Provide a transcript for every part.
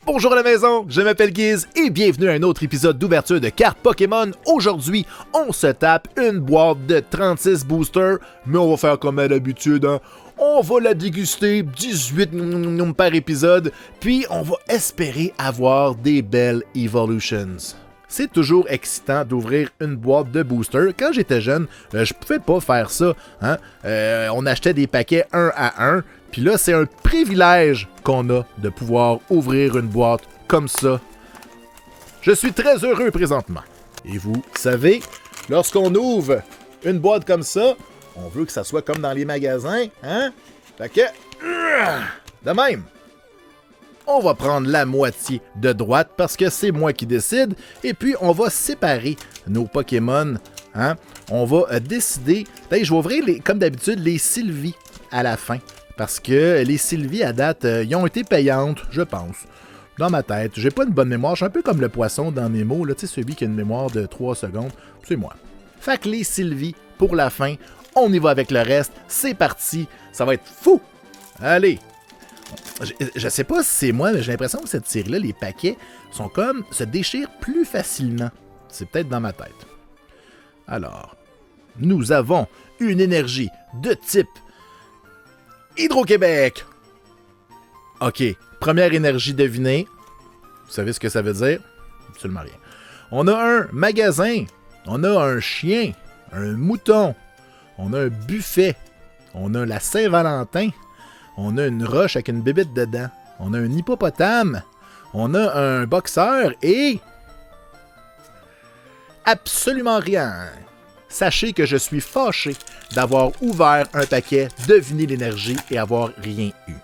Bonjour à la maison, je m'appelle Guiz et bienvenue à un autre épisode d'ouverture de cartes Pokémon. Aujourd'hui, on se tape une boîte de 36 boosters, mais on va faire comme à l'habitude, hein. On va la déguster, 18 par épisode, puis on va espérer avoir des belles Evolutions. C'est toujours excitant d'ouvrir une boîte de boosters. Quand j'étais jeune, je pouvais pas faire ça, hein. On achetait des paquets 1 à 1, puis là, c'est un privilège qu'on a de pouvoir ouvrir une boîte comme ça. Je suis très heureux présentement. Et vous savez, lorsqu'on ouvre une boîte comme ça, on veut que ça soit comme dans les magasins, hein? Fait que, de même, on va prendre la moitié de droite parce que c'est moi qui décide. Et puis, on va séparer nos Pokémon, hein? On va décider... Je vais ouvrir, comme d'habitude, les Sylvie à la fin. Parce que les Sylvie, à date, ils ont été payantes, je pense. Dans ma tête, j'ai pas une bonne mémoire. Je suis un peu comme le poisson dans Nemo, là, tu sais, celui qui a une mémoire de 3 secondes. C'est moi. Fait que les Sylvie, pour la fin, on y va avec le reste. C'est parti. Ça va être fou. Allez. Je sais pas si c'est moi, mais j'ai l'impression que cette série-là, les paquets sont comme se déchirent plus facilement. C'est peut-être dans ma tête. Alors, nous avons une énergie de type Hydro-Québec. OK. Première énergie devinée. Vous savez ce que ça veut dire? Absolument rien. On a un magasin. On a un chien. Un mouton. On a un buffet. On a la Saint-Valentin. On a une roche avec une bébête dedans. On a un hippopotame. On a un boxeur et... absolument rien. Sachez que je suis fâché d'avoir ouvert un paquet, deviné l'énergie et avoir rien eu.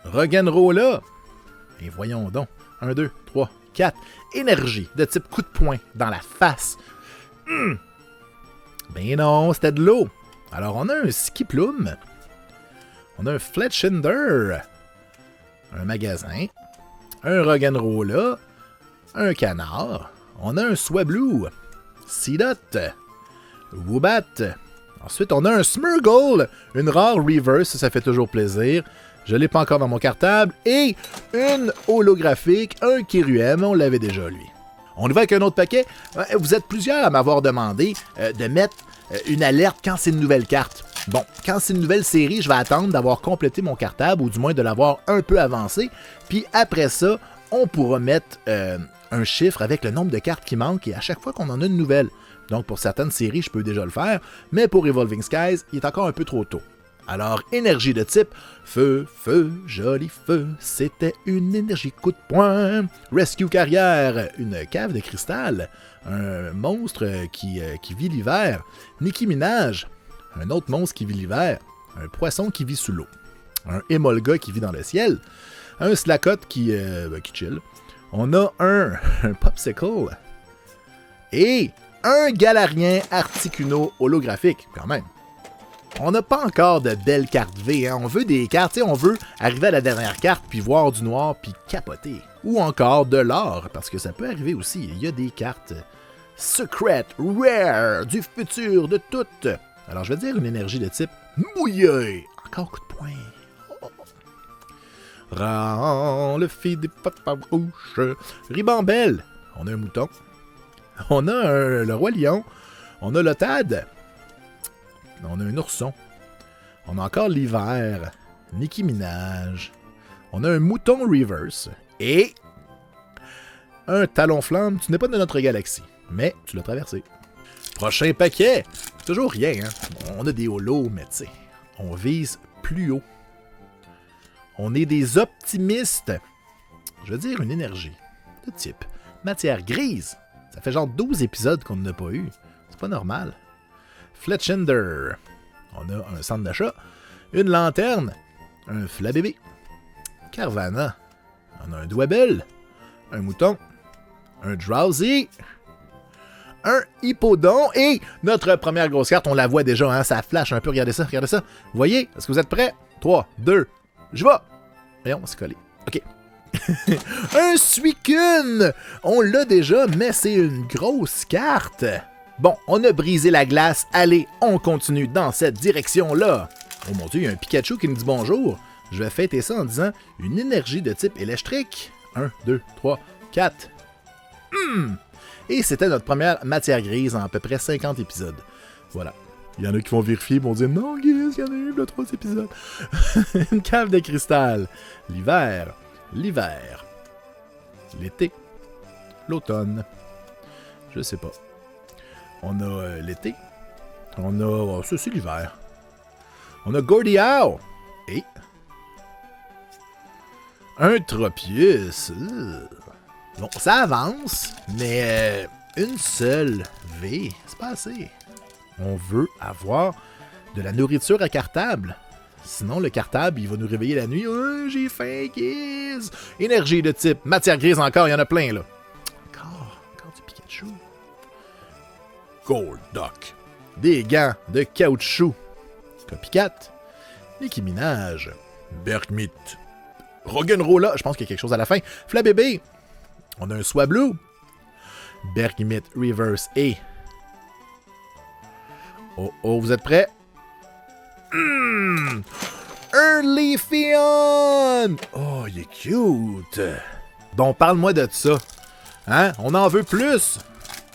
Rock'n'Rolla. Et voyons donc. 1, 2, 3, 4. Énergie de type coup de poing dans la face. Ben non, c'était de l'eau. Alors on a un Skiploom. On a un Fletchinder. Un magasin. Un Rock'n'Rolla. Un canard. On a un Swablu. Seedot. Woobat. Ensuite, on a un Smurgle, une rare reverse, ça fait toujours plaisir. Je ne l'ai pas encore dans mon cartable. Et une holographique, un Kiruem, on l'avait déjà lui. On y va avec un autre paquet. Vous êtes plusieurs à m'avoir demandé de mettre une alerte quand c'est une nouvelle carte. Bon, quand c'est une nouvelle série, je vais attendre d'avoir complété mon cartable, ou du moins de l'avoir un peu avancé. Puis après ça, on pourra mettre un chiffre avec le nombre de cartes qui manquent et à chaque fois qu'on en a une nouvelle. Donc, pour certaines séries, je peux déjà le faire, mais pour Evolving Skies, il est encore un peu trop tôt. Alors, énergie de type feu, feu, joli feu, c'était une énergie coup de poing. Rescue carrière, une cave de cristal, un monstre qui vit l'hiver. Nicki Minaj, un autre monstre qui vit l'hiver, un poisson qui vit sous l'eau, un Emolga qui vit dans le ciel, un Slakoth qui chill. On a un Popsicle et un Galarien Articuno holographique, quand même. On n'a pas encore de belles cartes V, hein. On veut des cartes, on veut arriver à la dernière carte, puis voir du noir, puis capoter. Ou encore de l'or, parce que ça peut arriver aussi. Il y a des cartes secret, rare, du futur, de toutes. Alors, je vais dire une énergie de type mouillé. Encore coup de poing. Oh. Rends le fil des papas rouges. Ribambelle. On a un mouton. On a le Roi Lion. On a l'Otad. On a un ourson. On a encore l'hiver. Nicki Minaj. On a un mouton reverse. Et un Talonflamme. Tu n'es pas de notre galaxie, mais tu l'as traversé. Prochain paquet. Toujours rien, hein. On a des holos, mais tu sais, on vise plus haut. On est des optimistes. Je veux dire une énergie de type matière grise. Ça fait genre 12 épisodes qu'on n'a pas eu. C'est pas normal. Fletchinder. On a un centre d'achat. Une lanterne. Un Flabébé. Carvana. On a un Dwebble. Un mouton. Un Drowsy. Un Hippodon. Et notre première grosse carte, on la voit déjà, hein, ça flash un peu. Regardez ça, regardez ça. Vous voyez? Est-ce que vous êtes prêts? 3, 2, je vais. Et on va se coller. OK. Un Suicune! On l'a déjà, mais c'est une grosse carte. Bon, on a brisé la glace. Allez, on continue dans cette direction-là. Oh mon Dieu, il y a un Pikachu qui me dit bonjour. Je vais fêter ça en disant une énergie de type électrique. 1, 2, 3, 4. Et c'était notre première matière grise en à peu près 50 épisodes. Voilà. Il y en a qui vont vérifier et vont dire « Non, Guiz, il y en a eu le 3 épisodes. » Une cave de cristal. L'hiver. L'hiver. L'été. L'automne. Je sais pas. On a l'été. On a... Oh, ça, c'est l'hiver. On a Gordie Howe. Et... un Tropius. Bon, ça avance, mais une seule V, c'est pas assez. On veut avoir de la nourriture à cartable. Sinon, le cartable, il va nous réveiller la nuit. Oh, j'ai faim, Guiz. Énergie de type matière grise encore, il y en a plein, là. Encore du Pikachu. Golduck. Des gants de caoutchouc. Copycat. Nicki Minaj. Bergmit. Roggenrola, je pense qu'il y a quelque chose à la fin. Flabébé. On a un Swablu. Bergmit Reverse et... Oh, vous êtes prêts? Un Leafeon! Oh, il est cute! Bon, parle-moi de ça. Hein? On en veut plus!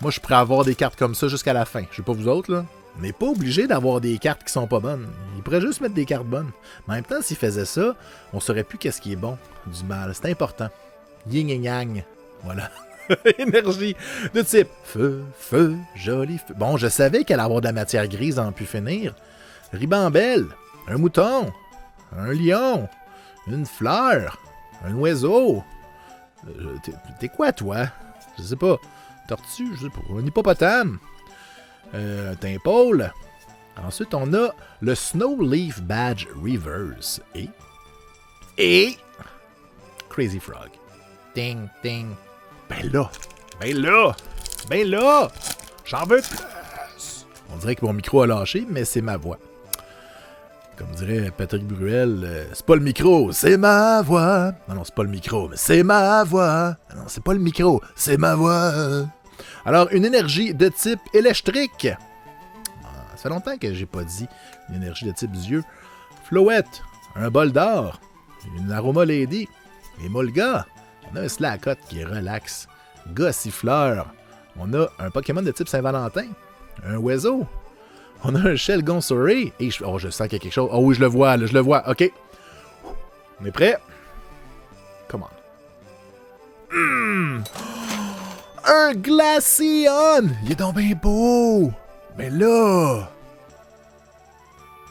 Moi, je suis prêt à avoir des cartes comme ça jusqu'à la fin. Je sais pas vous autres, là. On n'est pas obligé d'avoir des cartes qui sont pas bonnes. Il pourrait juste mettre des cartes bonnes. Mais en même temps, s'il faisait ça, on saurait plus qu'est-ce qui est bon du mal. C'est important. Yin et yang. Voilà. Énergie de type feu, joli feu. Bon, je savais qu'elle allait avoir de la matière grise en pu finir. Ribambelle, un mouton, un lion, une fleur, un oiseau. T'es quoi, toi? Je sais pas. Tortue, je sais pas. Un hippopotame. Un tympanle. Ensuite, on a le Snow Leaf Badge Reverse. Et... Crazy Frog. Ding, ding. Ben là! J'en veux plus! On dirait que mon micro a lâché, mais c'est ma voix. Comme dirait Patrick Bruel, c'est pas le micro, c'est ma voix. Non, c'est pas le micro, mais c'est ma voix. Non, c'est pas le micro, c'est ma voix. Alors, une énergie de type électrique. Ça fait longtemps que j'ai pas dit une énergie de type yeux. Floette, un bol d'or, une Aroma Lady, et Molga. On a un Slakoth qui est relax. Gossifleur. On a un Pokémon de type Saint-Valentin. Un oiseau. On a un Shelgon Sorey. Et je sens qu'il y a quelque chose. Oh oui, je le vois, là, je le vois. OK. On est prêt? Come on. Un Glaceon! Il est donc bien beau! Mais là...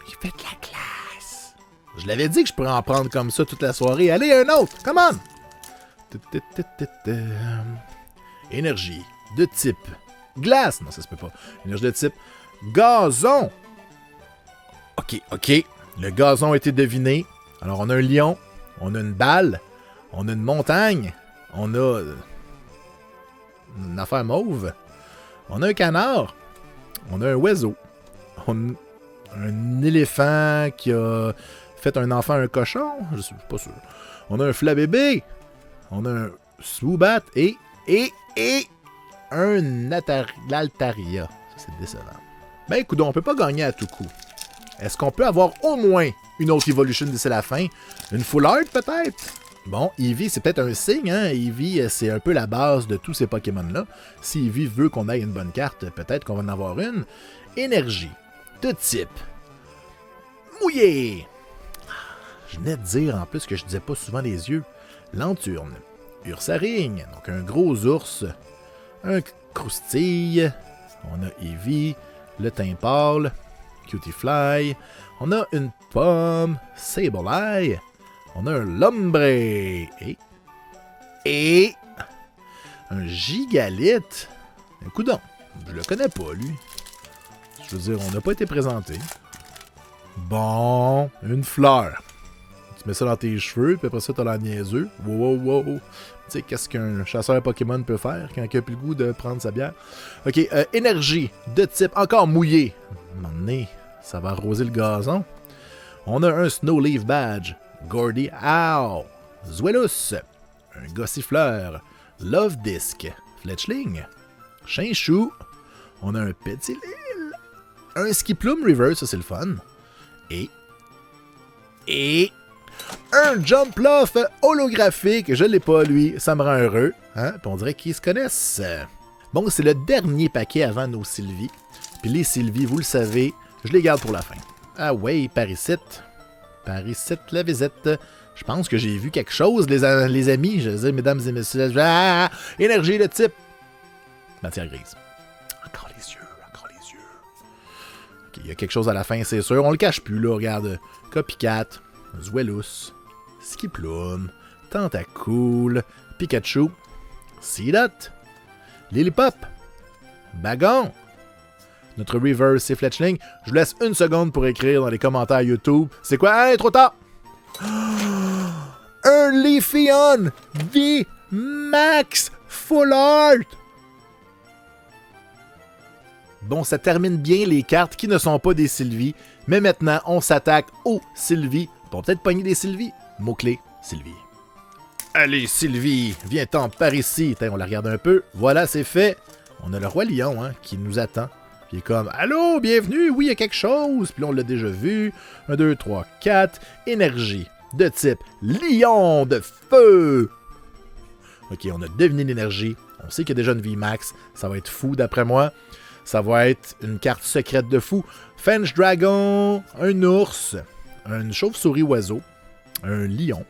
il fait de la classe. Je l'avais dit que je pourrais en prendre comme ça toute la soirée. Allez, un autre! Come on! Énergie de type glace. Non, ça se peut pas. Énergie de type gazon. OK. Le gazon a été deviné. Alors, on a un lion. On a une balle. On a une montagne. On a une affaire mauve. On a un canard. On a un oiseau. On a un éléphant qui a fait un enfant un cochon. Je suis pas sûr. On a un flabébé. On a un Swoobat et un Altaria. Ça, c'est décevant. Ben, écoute, on peut pas gagner à tout coup. Est-ce qu'on peut avoir au moins une autre Evolution d'ici la fin? Une Full Art, peut-être? Bon, Eevee, c'est peut-être un signe, hein? Eevee, c'est un peu la base de tous ces Pokémon-là. Si Eevee veut qu'on ait une bonne carte, peut-être qu'on va en avoir une. Énergie. De type. Mouillé. Je venais de dire, en plus, que je disais pas souvent les yeux. Lanturne, Ursaring, donc un gros ours, un croustille, on a Eevee, le Tympanle, Cutiefly, on a une pomme, Sableye, on a un Lombre et un Gigalith. Un coudon, je le connais pas lui. Je veux dire, on n'a pas été présenté. Bon, une fleur. Tu mets ça dans tes cheveux, puis après ça, t'as l'air niaiseux. Wow. Tu sais, qu'est-ce qu'un chasseur Pokémon peut faire quand il a plus le goût de prendre sa bière? OK, énergie de type encore mouillé. À un moment donné, ça va arroser le gazon. On a un Snow Leaf Badge. Gordie Howe. Zweilous. Un Gossifleur. Love Disc. Fletchling. Chinchou. On a un Petit Lille. Un Skiploom Reverse, ça c'est le fun. Et Un Jumpluff holographique, je l'ai pas lui, ça me rend heureux. Hein? Puis on dirait qu'ils se connaissent. Bon, c'est le dernier paquet avant nos Sylvie. Puis les Sylvie, vous le savez, je les garde pour la fin. Ah ouais, Paricite. Paricite, la visite. Je pense que j'ai vu quelque chose, les amis. Je veux dire, mesdames et messieurs. Énergie de type. Matière grise. Encore les yeux, encore les yeux. Ok, il y a quelque chose à la fin, c'est sûr. On le cache plus, là. Regarde. Copycat, Zweilous, Skiploom, Tentacool, Pikachu, Seedot, Lilipop, Bagon. Notre reverse, c'est Fletchling. Je vous laisse une seconde pour écrire dans les commentaires YouTube. C'est quoi? Hey, trop tard! Un Leafeon V Max Full Art! Bon, ça termine bien les cartes qui ne sont pas des Sylvie. Mais maintenant, on s'attaque aux Sylvie. On va peut-être pogner des Sylvie. Mot-clé, Sylvie. Allez, Sylvie, viens-t'en par ici. Tiens, on la regarde un peu. Voilà, c'est fait. On a le Roi Lion qui nous attend. Puis il est comme, allô, bienvenue, oui, il y a quelque chose. Puis là, on l'a déjà vu. 1, 2, 3, 4. Énergie de type Lion de feu. Ok, on a deviné l'énergie. On sait qu'il y a déjà une VMAX. Ça va être fou, d'après moi. Ça va être une carte secrète de fou. Fench Dragon, un ours, une chauve-souris oiseau, un lion,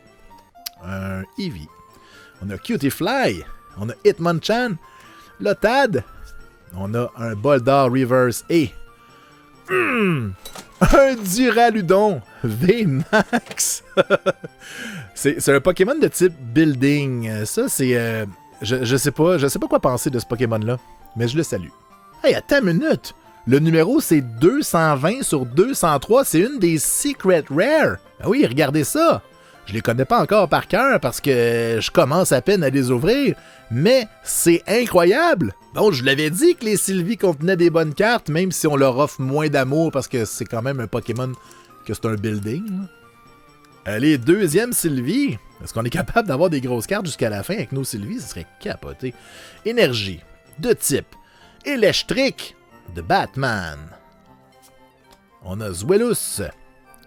un Eevee. On a Cutie Fly, on a Hitmonchan, Lotad, on a un Boldar Reverse et un Duraludon VMAX. c'est un Pokémon de type Building. Ça, c'est... je sais pas quoi penser de ce Pokémon-là, mais je le salue. Hey, attends une minute! Le numéro, c'est 220 sur 203. C'est une des Secret Rare. Ben oui, regardez ça. Je les connais pas encore par cœur parce que je commence à peine à les ouvrir. Mais c'est incroyable. Bon, je vous l'avais dit que les Sylvie contenaient des bonnes cartes, même si on leur offre moins d'amour parce que c'est quand même un Pokémon que c'est un building. Allez, deuxième Sylvie. Est-ce qu'on est capable d'avoir des grosses cartes jusqu'à la fin avec nos Sylvie? Ça serait capoté. Énergie de type électrique de Batman. On a Zweilous,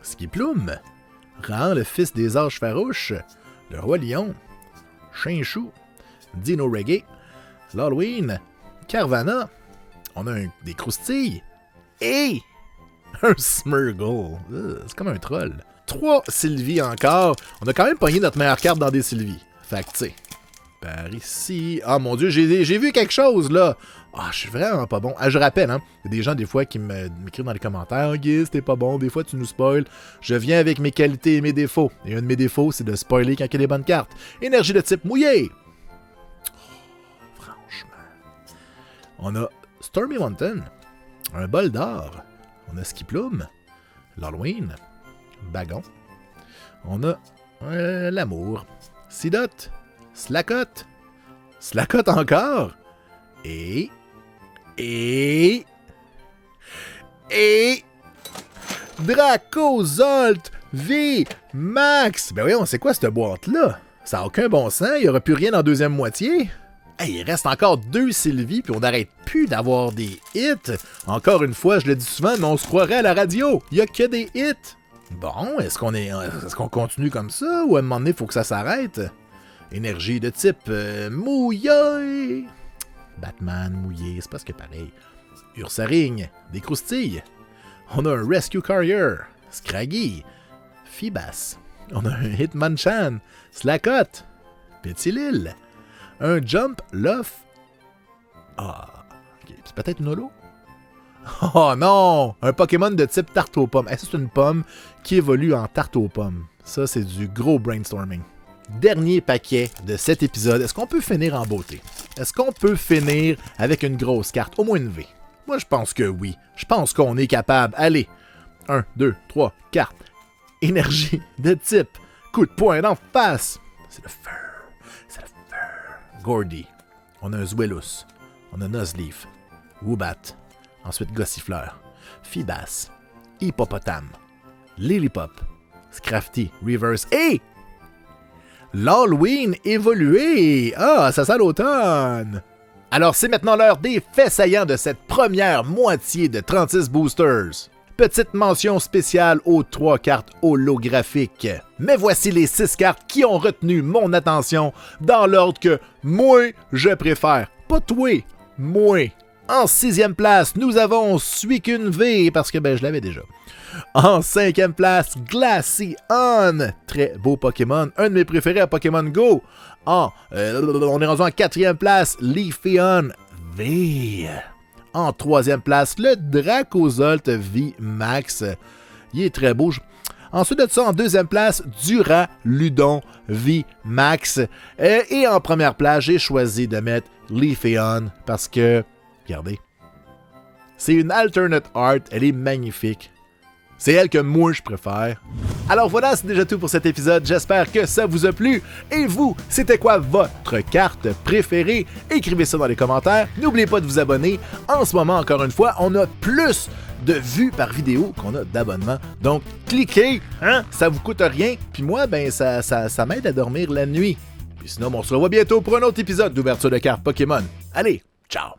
Skiploom, Ran, le fils des âges farouches, le Roi Lion, Chinchou, Dino Reggae, l'Halloween, Carvana, on a des croustilles et un Smurgle. C'est comme un troll. 3 Sylvie encore. On a quand même pogné notre meilleure carte dans des Sylvie. Fait que, tu sais, par ici... Ah, mon Dieu, j'ai vu quelque chose, là. Ah, je suis vraiment pas bon. Ah, je rappelle, hein, il y a des gens, des fois, qui m'écrivent dans les commentaires « Ok, c'était pas bon, des fois, tu nous spoil. » Je viens avec mes qualités et mes défauts. Et un de mes défauts, c'est de spoiler quand il y a des bonnes cartes. Énergie de type mouillé. Oh, franchement. On a Stormy Mountain, un bol d'or. On a Skiploom, l'Halloween, Bagon. On a l'amour, Seedot, Slakoth, Slakoth encore. Et Dracozolt V Max. Ben oui, on sait quoi cette boîte-là? Ça n'a aucun bon sens, il n'y aura plus rien en deuxième moitié. Hey, il reste encore 2 Sylvie, puis on n'arrête plus d'avoir des hits. Encore une fois, je le dis souvent, mais on se croirait à la radio. Il n'y a que des hits. Bon, est-ce qu'on continue comme ça, ou à un moment donné, il faut que ça s'arrête? Énergie de type mouillé. Batman mouillé, c'est presque pareil. Ursaring, des croustilles. On a un Rescue Carrier, Scraggy, Feebas. On a un Hitmonchan, Slakoth, Pétilil, un Jumpluff. Ah, ok, c'est peut-être une holo? Oh non! Un Pokémon de type tarte aux pommes. C'est une pomme qui évolue en tarte aux pommes. Ça, c'est du gros brainstorming. Dernier paquet de cet épisode. Est-ce qu'on peut finir en beauté? Est-ce qu'on peut finir avec une grosse carte? Au moins une V. Moi, je pense que oui. Je pense qu'on est capable. Allez. 1, 2, 3, 4. Énergie de type. Coup de poing d'en face. C'est le feu. C'est le feu. Gordy. On a un Zweilous. On a Nuzleaf. Woobat. Ensuite, Gossifleur. Feebas. Hippopotame. Lilipop. Scrafty. Reverse. Et l'Halloween évolué! Ah, ça sent l'automne! Alors, c'est maintenant l'heure des faits saillants de cette première moitié de 36 Boosters. Petite mention spéciale aux 3 cartes holographiques. Mais voici les 6 cartes qui ont retenu mon attention dans l'ordre que moi, je préfère. Pas toi, moi. En 6e place, nous avons Suicune V, parce que je l'avais déjà. En 5e place, Glaceon. Très beau Pokémon, un de mes préférés à Pokémon Go. On est rendu en 4e place, Leafeon V. En 3e place, le Dracozolt V Max. Il est très beau. Ensuite de ça, en 2e place, Duraludon V Max. Et en première place, j'ai choisi de mettre Leafeon parce que, regardez, c'est une alternate art, elle est magnifique. C'est elle que moi je préfère. Alors voilà, c'est déjà tout pour cet épisode. J'espère que ça vous a plu. Et vous, c'était quoi votre carte préférée? Écrivez ça dans les commentaires. N'oubliez pas de vous abonner. En ce moment, encore une fois, on a plus de vues par vidéo qu'on a d'abonnements. Donc, cliquez, hein? Ça vous coûte rien. Puis moi, ça m'aide à dormir la nuit. Puis sinon, on se revoit bientôt pour un autre épisode d'ouverture de cartes Pokémon. Allez, ciao!